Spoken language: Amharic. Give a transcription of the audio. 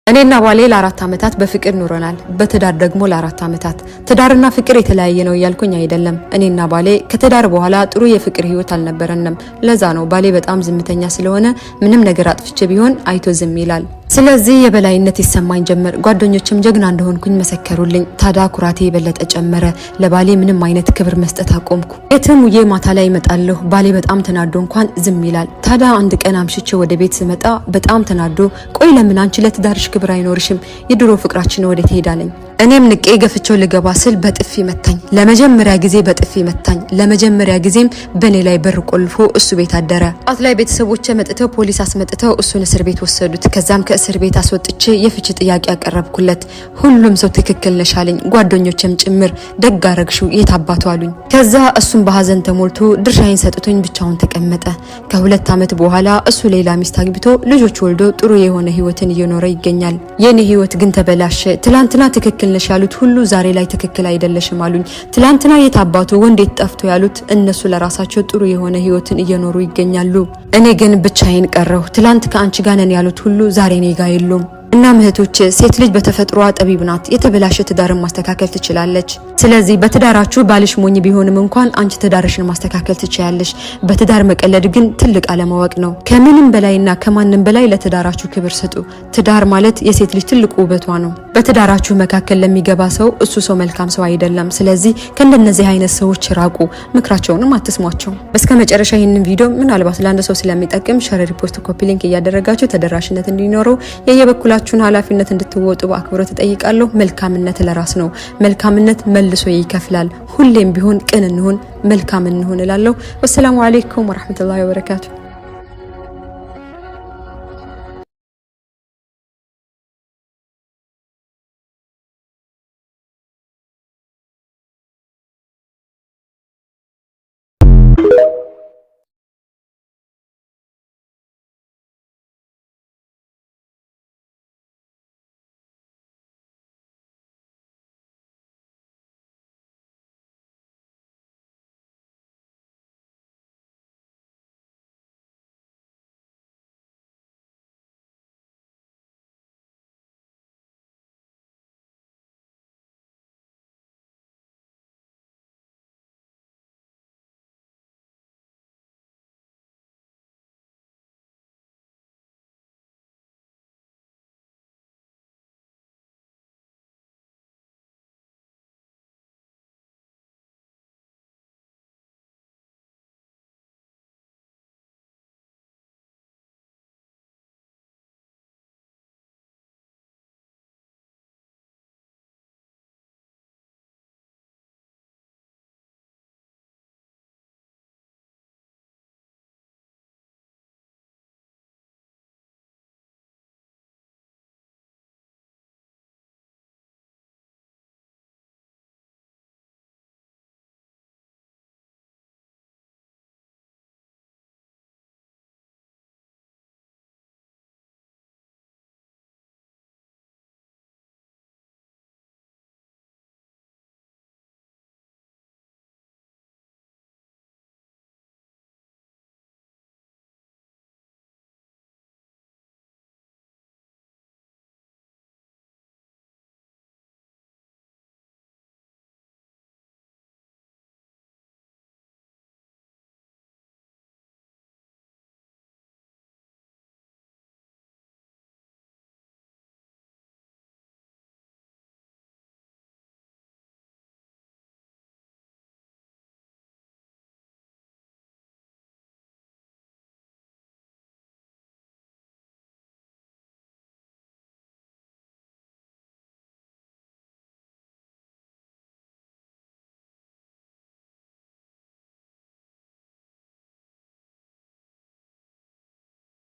እኔና ባሌ ለ4 አመታት በፍቅር ኑረናል። በትዳር ደግሞ ለ4 አመታት። ትዳርና ፍቅር የተለያየ ነው ያልኩኝ አይደለም። እኔና ባሌ ከትዳር በኋላ ጥሩ የፍቅር ህይወት አልነበረንም። ለዛ ነው ባሌ በጣም ዝምተኛ ስለሆነ ምንም ነገር አጥፍቼ ቢሆን አይቶ ዝም ይላል። ስለዚህ የበላይነት ይሰማኝ ጀመር። ጓደኞችም ጀግና እንደሆንኩኝ መሰከሩልኝ። ታዳ ኩራቴ የበለጠ ጨመረ። ለባሌ ምንም አይነት ክብር መስጠት አቆምኩ። የትም ውዬ ማታ ላይ እመጣለሁ። ባሌ በጣም ተናዶ እንኳን ዝም ይላል። ታዳ አንድ ቀን አምሽቼ ወደ ቤት ስመጣ በጣም ተናዶ ቆይ ለምን አንቺ ለትዳርሽ ክብር አይኖርሽም? የድሮ ፍቅራችን ወደ ትሄዳለኝ? እኔም ንቄ ገፍቼው ልገባ ስል በጥፊ መታኝ። ለመጀመሪያ ጊዜ በጥፊ መታኝ። ለመጀመሪያ ጊዜም በኔ ላይ በር ቆልፎ እሱ ቤት አደረ። ጧት ላይ ቤተሰቦቼ መጥተው ፖሊስ አስመጥተው እሱን እስር ቤት ወሰዱት። ከዛም ከእስር ቤት አስወጥቼ የፍቺ ጥያቄ ያቀረብኩለት። ሁሉም ሰው ትክክል ነሽ አለኝ። ጓደኞቼም ጭምር ደግ አረግሽው የት አባቱ አሉኝ። ከዛ እሱም በሐዘን ተሞልቶ ድርሻዬን ሰጥቶኝ ብቻውን ተቀመጠ። ከ2 አመት በኋላ እሱ ሌላ ሚስት አግብቶ ልጆች ወልዶ ጥሩ የሆነ ህይወትን እየኖረ ይገኛል። የኔ ህይወት ግን ተበላሸ። ትላንትና ትክክል ነሽ ያሉት ሁሉ ዛሬ ላይ ትክክል አይደለሽም አሉኝ። ትላንትና የታባቱ ወንዴት ጠፍቶ ያሉት እነሱ ለራሳቸው ጥሩ የሆነ ህይወትን እየኖሩ ይገኛሉ። እኔ ግን ብቻዬን ቀረሁ። ትላንት ከአንቺ ጋር ነን ያሉት ሁሉ ዛሬ እኔ ጋር የሉም። እና እህቶቼ ሴት ልጅ በተፈጥሯ ጠቢብ ናት። የተበላሸ ትዳርን ማስተካከል ትችላለች። ስለዚህ በትዳራችሁ ባልሽ ሞኝ ቢሆንም እንኳን አንቺ ትዳርሽን ማስተካከል ትችያለሽ። በትዳር መቀለድ ግን ትልቅ አለማወቅ ነው። ከምንም በላይና ከማንም በላይ ለትዳራችሁ ክብር ስጡ። ትዳር ማለት የሴት ልጅ ትልቁ ውበቷ ነው። በትዳራችሁ መካከል ለሚገባ ሰው እሱ ሰው መልካም ሰው አይደለም። ስለዚህ ከእንደነዚህ አይነት ሰዎች ራቁ። ምክራቸውንም አትስሟቸው። እስከመጨረሻ ይህንን ቪዲዮ ምናልባት ለአንድ ሰው ስለሚጠቅም ሼር፣ ሪፖስት፣ ኮፒ ሊንክ እያደረጋችሁ ተደራሽነት እንዲኖረው የየበኩላችሁን ኃላፊነት እንድትወጡ በአክብሮት እጠይቃለሁ። መልካምነት ለራስ ነው። መልካምነት መልሶ ይከፍላል። ሁሌም ቢሆን ቅን እንሁን፣ መልካም እንሁን እላለሁ። ወሰላሙ አለይኩም ወራህመቱላሂ ወበረካቱ።